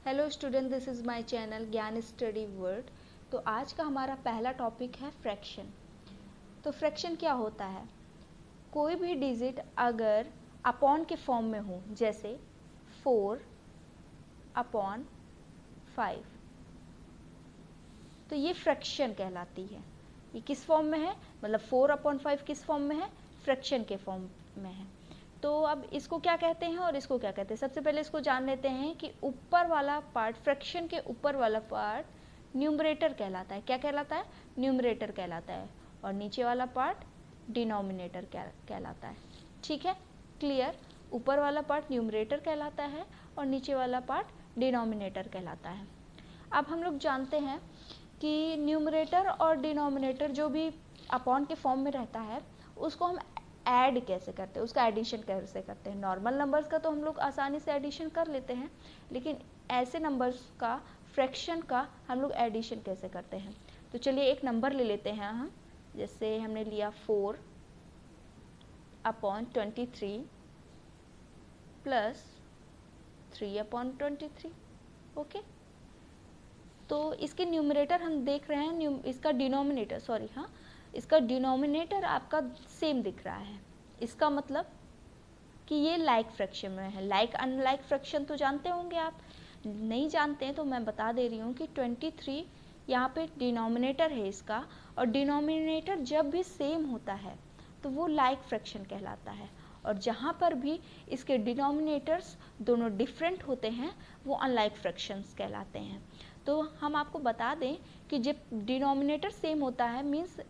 Hello student, this is my channel ज्ञान study world. तो आज का हमारा पहला टॉपिक है फ्रैक्शन। तो फ्रैक्शन क्या होता है? कोई भी डिजिट अगर अपॉन के फॉर्म में हो, जैसे 4/5, तो ये फ्रैक्शन कहलाती है। ये किस फॉर्म में है? मतलब 4/5 किस फॉर्म में है? फ्रैक्शन के फॉर्म में है। तो अब इसको क्या कहते हैं और इसको क्या कहते हैं? सबसे पहले इसको जान लेते हैं कि ऊपर वाला पार्ट, फ्रैक्शन के ऊपर वाला पार्ट न्यूमरेटर कहलाता है। क्या कहलाता है? न्यूमरेटर कहलाता है। और नीचे वाला पार्ट डिनोमिनेटर कहलाता है। ठीक है, क्लियर? ऊपर वाला पार्ट न्यूमरेटर कहलाता है और नीचे वाला पार्ट डिनोमिनेटर कहलाता है। अब हम लोग जानते हैं कि न्यूमरेटर और डिनोमिनेटर जो भी अपॉन के फॉर्म में रहता है, उसको हम ऐड कैसे करते हैं, उसका एडिशन कैसे करते हैं। नॉर्मल नंबर्स का तो हम लोग आसानी से एडिशन कर लेते हैं, लेकिन ऐसे नंबर्स का, फ्रैक्शन का हम लोग एडिशन कैसे करते हैं। तो चलिए एक नंबर ले लेते हैं हम। जैसे हमने लिया 4/23 प्लस 3/23। ओके, तो इसके न्यूमरेटर हम देख रहे हैं, इसका डिनोमिनेटर, सॉरी, हाँ, इसका डिनोमिनेटर आपका सेम दिख रहा है। इसका मतलब कि ये लाइक फ्रैक्शन में है। लाइक अनलाइक फ्रैक्शन तो जानते होंगे आप। नहीं जानते हैं तो मैं बता दे रही हूँ कि 23 यहाँ पे डिनोमिनेटर है इसका, और डिनोमिनेटर जब भी सेम होता है तो वो लाइक फ्रैक्शन कहलाता है। और जहाँ पर भी इसके डिनोमिनेटर्स दोनों डिफरेंट होते हैं वो अनलाइक फ्रैक्शंस कहलाते हैं। तो हम आपको बता दें कि जब डिनोमिनेटर सेम होता है, मीन्स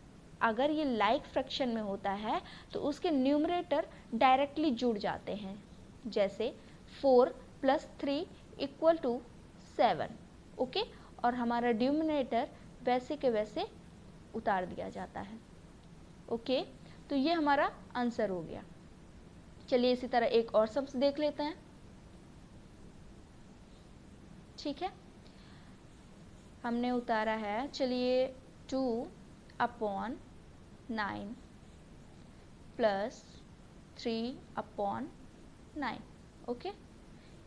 अगर ये लाइक फ्रैक्शन में होता है तो उसके न्यूमरेटर डायरेक्टली जुड़ जाते हैं। जैसे 4 + 3 = 7। ओके, और हमारा डिनोमिनेटर वैसे के वैसे उतार दिया जाता है। ओके, तो ये हमारा आंसर हो गया। चलिए इसी तरह एक और सम्स देख लेते हैं। ठीक है, हमने उतारा है, चलिए 2/9 प्लस 3/9। ओके,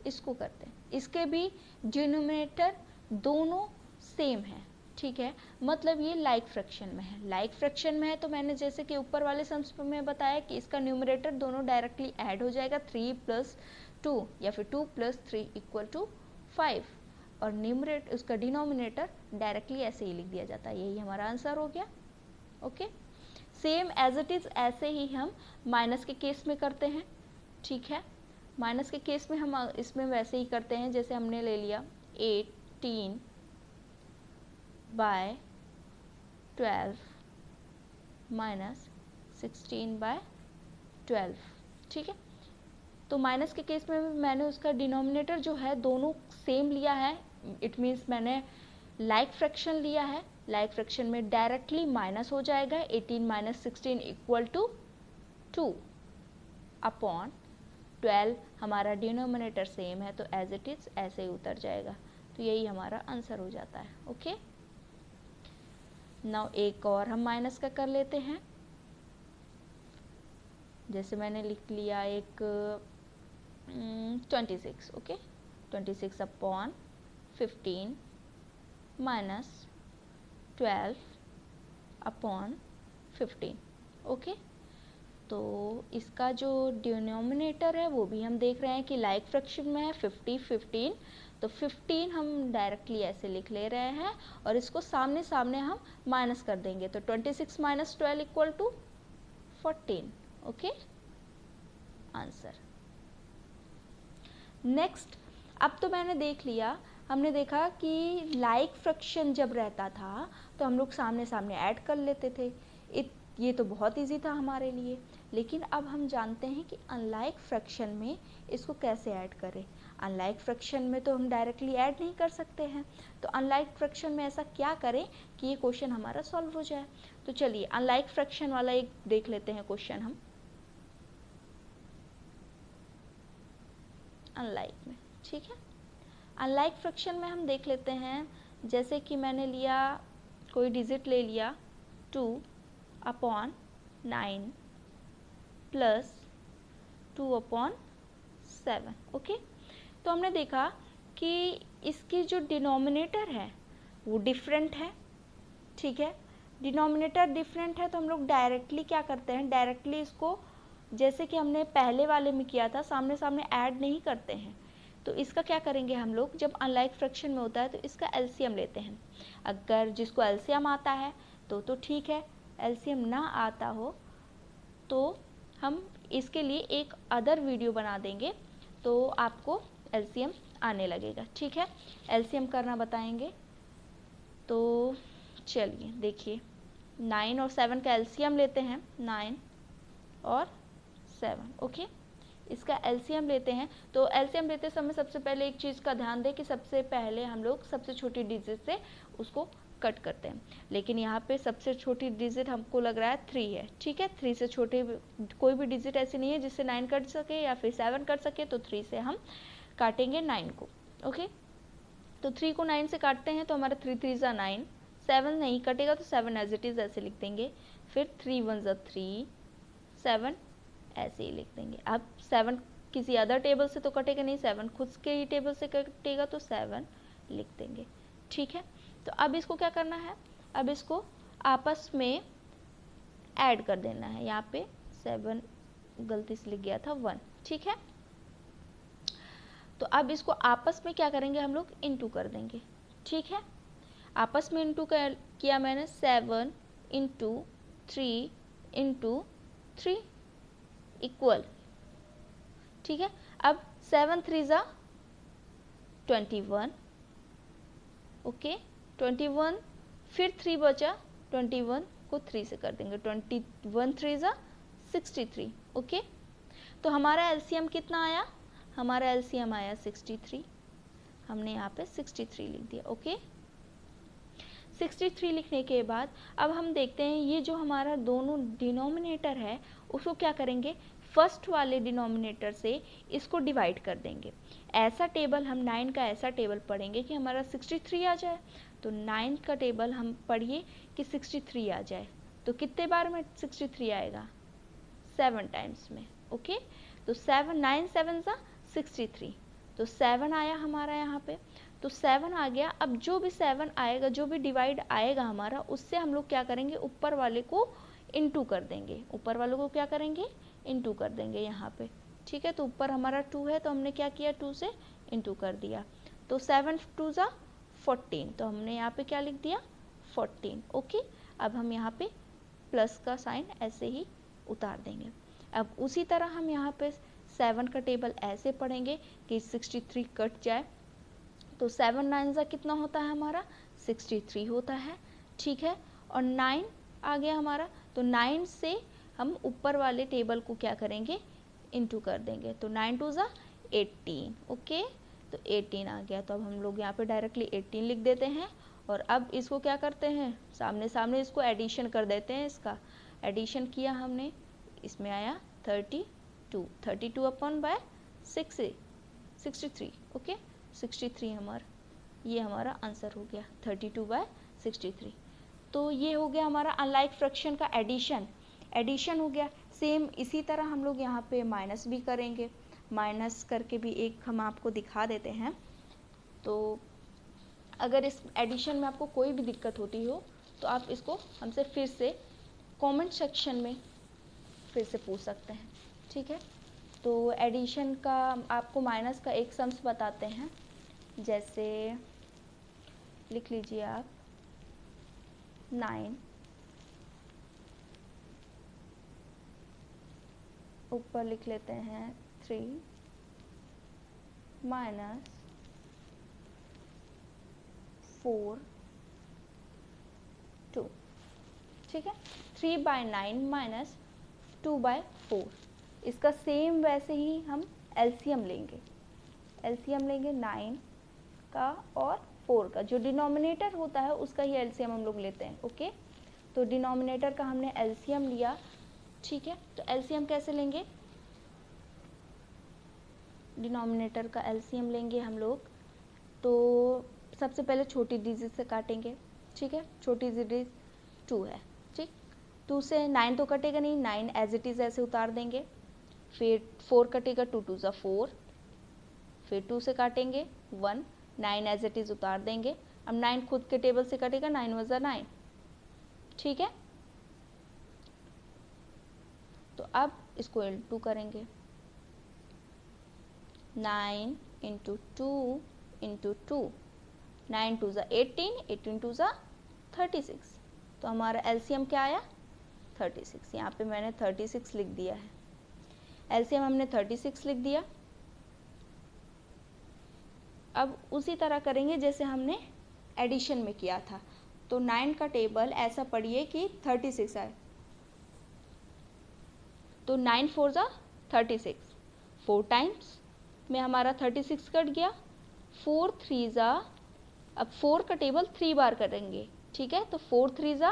इसको करते हैं। इसके भी डिनोमिनेटर दोनों सेम है। ठीक है, मतलब ये लाइक फ्रैक्शन में है। लाइक फ्रैक्शन में है तो मैंने जैसे कि ऊपर वाले सम्स में बताया कि इसका न्यूमरेटर दोनों डायरेक्टली ऐड हो जाएगा, 3 + 2 या फिर 2 + 3 = 5, और न्यूमरेटर, उसका डिनोमिनेटर डायरेक्टली ऐसे ही लिख दिया जाता है। यही हमारा आंसर हो गया। Okay, same as it is ऐसे ही हम माइनस के केस में करते हैं। ठीक है, माइनस के केस में हम इसमें वैसे ही करते हैं, जैसे हमने ले लिया 18/12 - 16/12। ठीक है, तो माइनस के केस में मैंने उसका डिनोमिनेटर जो है दोनों सेम लिया है। इट मीन्स मैंने लाइक फ्रैक्शन लिया है। लाइक फ्रैक्शन में डायरेक्टली माइनस हो जाएगा। 18 - 16 = 2/12। हमारा डिनोमिनेटर सेम है तो एज इट इज़ ऐसे ही उतर जाएगा। तो यही हमारा आंसर हो जाता है। ओके, नाउ एक और हम माइनस का कर लेते हैं। जैसे मैंने लिख लिया एक 26। ओके, 26/15 - 12/15। ओके, तो इसका जो डिनोमिनेटर है वो भी हम देख रहे हैं कि लाइक फ्रैक्शन में है, 50 15। तो 15 हम डायरेक्टली ऐसे लिख ले रहे हैं और इसको सामने सामने हम माइनस कर देंगे। तो 26 - 12 = 14। Okay, answer. नेक्स्ट, अब तो मैंने देख लिया, हमने देखा कि लाइक फ्रैक्शन जब रहता था तो हम लोग सामने सामने ऐड कर लेते थे। ये तो बहुत इजी था हमारे लिए। लेकिन अब हम जानते हैं कि अनलाइक फ्रैक्शन में इसको कैसे ऐड करें। अनलाइक फ्रैक्शन में तो हम डायरेक्टली ऐड नहीं कर सकते हैं, तो अनलाइक फ्रैक्शन में ऐसा क्या करें कि ये क्वेश्चन हमारा सॉल्व हो जाए। तो चलिए अनलाइक फ्रैक्शन वाला एक देख लेते हैं क्वेश्चन हम। अनलाइक में, ठीक है, अनलाइक फ्रैक्शन में हम देख लेते हैं। जैसे कि मैंने लिया, कोई डिजिट ले लिया 2/9 प्लस 2/7। ओके, तो हमने देखा कि इसकी जो डिनोमिनेटर है वो डिफरेंट है, ठीक है। डिनोमिनेटर डिफरेंट है तो हम लोग डायरेक्टली क्या करते हैं, डायरेक्टली इसको जैसे कि हमने पहले वाले में किया था, सामने सामने ऐड नहीं करते हैं। तो इसका क्या करेंगे हम लोग, जब अनलाइक फ्रैक्शन में होता है तो इसका एलसीएम लेते हैं। अगर जिसको एलसीएम आता है तो ठीक है, एलसीएम ना आता हो तो हम इसके लिए एक अदर वीडियो बना देंगे, तो आपको एलसीएम आने लगेगा, ठीक है। एलसीएम करना बताएंगे। तो चलिए देखिए, 9 और 7 का एलसीएम लेते हैं, 9 और 7, ओके। इसका एलसीएम लेते हैं। तो एलसीएम लेते समय सबसे पहले एक चीज़ का ध्यान दें कि सबसे पहले हम लोग सबसे छोटी डिजिट से उसको कट करते हैं, लेकिन यहाँ पे सबसे छोटी डिजिट हमको लग रहा है 3 है, ठीक है। 3 से छोटे कोई भी डिजिट ऐसी नहीं है जिससे 9 कट सके या फिर 7 कट सके, तो 3 से हम काटेंगे 9 को, ओके। तो 3 को 9 से काटते हैं तो हमारा 3 3 ज़ा 9, 7 नहीं कटेगा तो 7 एज इट इज़ ऐसे लिख देंगे, फिर 3 1 ज़ा 3, 7 ऐसे ही लिख देंगे। अब 7 किसी अदर टेबल से तो कटेगा नहीं, 7 खुद के ही टेबल से कटेगा तो 7 लिख देंगे, ठीक है। तो अब इसको क्या करना है, अब इसको आपस में ऐड कर देना है। यहाँ पे 7 गलती से लिख गया था 1, ठीक है। तो अब इसको आपस में क्या करेंगे हम लोग, इनटू कर देंगे, ठीक है। आपस में इनटू किया मैंने, 7 इंटू 3 इंटू 3 इक्वल, ठीक है। अब 7 3 ज़ा 21, ओके, 21, फिर 3 बचा, 21 को 3 से कर देंगे, 21 3 ज़ा 63, ओके। तो हमारा एलसीएम कितना आया, हमारा एलसीएम आया 63, हमने यहाँ पे 63 लिख दिया, ओके। 63 लिखने के बाद अब हम देखते हैं ये जो हमारा दोनों डिनोमिनेटर है उसको क्या करेंगे, फर्स्ट वाले डिनोमिनेटर से इसको डिवाइड कर देंगे। ऐसा टेबल हम 9 का ऐसा टेबल पढ़ेंगे कि हमारा 63 आ जाए। तो 9 का टेबल हम पढ़िए कि 63 आ जाए, तो कितने बार में 63 आएगा, 7 टाइम्स में, ओके। तो 7 9 7 ज़ा 63, तो 7 आया हमारा यहाँ पे, तो 7 आ गया। अब जो भी 7 आएगा, जो भी डिवाइड आएगा हमारा, उससे हम लोग क्या करेंगे, ऊपर वाले को इनटू कर देंगे, ऊपर वालों को क्या करेंगे, इनटू कर देंगे यहाँ पे, ठीक है। तो ऊपर हमारा 2 है तो हमने क्या किया, 2 से इनटू कर दिया, तो 7 2 ज़ा 14, तो हमने यहाँ पे क्या लिख दिया, 14, ओके। अब हम यहाँ पे प्लस का साइन ऐसे ही उतार देंगे। अब उसी तरह हम यहाँ पे 7 का टेबल ऐसे पढ़ेंगे कि 63 कट जाए, तो 7 9 ज़ा कितना होता है हमारा, 63 होता है, ठीक है। और 9 आ गया हमारा, तो 9 से हम ऊपर वाले टेबल को क्या करेंगे, इनटू कर देंगे, तो 9 2 ज़ा 18, ओके। तो 18 आ गया, तो अब हम लोग यहाँ पे डायरेक्टली 18 लिख देते हैं। और अब इसको क्या करते हैं, सामने सामने इसको एडिशन कर देते हैं। इसका एडिशन किया हमने, इसमें आया 32, 32 अपॉन बाय 63, ओके। 63 ये हमारा आंसर हो गया, 32/63। तो ये हो गया हमारा अनलाइक फ्रैक्शन का एडिशन हो गया। सेम इसी तरह हम लोग यहाँ पे माइनस भी करेंगे, माइनस करके भी एक हम आपको दिखा देते हैं। तो अगर इस एडिशन में आपको कोई भी दिक्कत होती हो तो आप इसको हमसे फिर से कमेंट सेक्शन में फिर से पूछ सकते हैं, ठीक है। तो एडिशन का आपको माइनस का एक सम्स बताते हैं, जैसे लिख लीजिए आप 9 ऊपर लिख लेते हैं 3 माइनस 4 2, ठीक है। 3/9 माइनस 2/4। इसका सेम वैसे ही हम एलसीएम लेंगे, 9 का और 4 का, जो डिनोमिनेटर होता है उसका ही एलसीएम हम लोग लेते हैं, ओके। तो डिनोमिनेटर का हमने एलसीएम लिया, ठीक है। तो एलसीएम कैसे लेंगे, डिनोमिनेटर का एलसीएम लेंगे हम लोग, तो सबसे पहले छोटी डिजिट से काटेंगे, ठीक है। छोटी डिजिट 2 है, ठीक। 2 से 9 तो कटेगा नहीं, 9 एज इट इज़ ऐसे उतार देंगे। फिर 4 कटेगा, 2 2 ज़ा 4, फिर 2 से काटेंगे 1, 9 एज इट इज़ उतार देंगे। अब 9 खुद के टेबल से कटेगा, 9 वज़ा 9, ठीक है। तो अब इसको इंटू करेंगे, 9 इंटू 2 इंटू 2, 9 2 ज़ा 18, 18 2 ज़ा 36। तो हमारा एलसीएम क्या आया? 36। यहाँ पे मैंने 36 लिख दिया है, एलसीएम हमने 36 लिख दिया। अब उसी तरह करेंगे जैसे हमने एडिशन में किया था। तो 9 का टेबल ऐसा पढ़िए कि 36 आए। तो 9 4 ज़ा 36, 4 टाइम्स में हमारा 36 कट गया। 4 3 ज़ा, अब 4 का टेबल 3 बार करेंगे, ठीक है। तो 4 3 ज़ा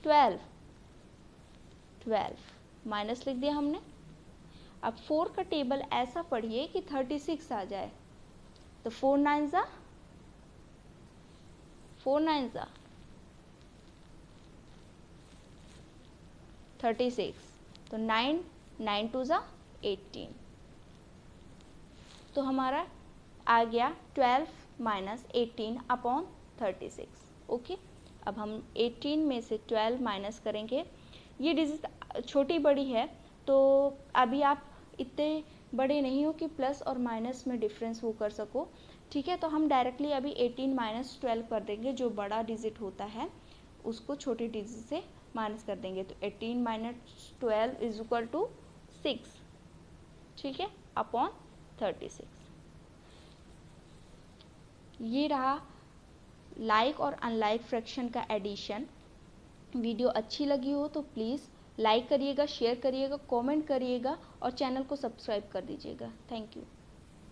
12, 12 माइनस लिख दिया हमने। अब 4 का टेबल ऐसा पढ़िए कि 36 आ जाए। तो 4 9 ज़ा 36, तो 9 9 2 ज़ा 18। तो हमारा आ गया 12 माइनस 18 अपॉन 36, ओके। अब हम 18 में से 12 माइनस करेंगे। ये डिजिट छोटी बड़ी है, तो अभी आप इतने बड़े नहीं हो कि प्लस और माइनस में डिफरेंस वो कर सको, ठीक है। तो हम डायरेक्टली अभी 18 माइनस 12 कर देंगे, जो बड़ा डिजिट होता है उसको छोटी डिजिट से माइनस कर देंगे। तो 18 माइनस 12 इज इक्वल टू 6, ठीक है, अपॉन 36। ये रहा लाइक और अनलाइक फ्रैक्शन का एडिशन। वीडियो अच्छी लगी हो तो प्लीज़ लाइक करिएगा, शेयर करिएगा, कमेंट करिएगा और चैनल को सब्सक्राइब कर दीजिएगा। Thank you.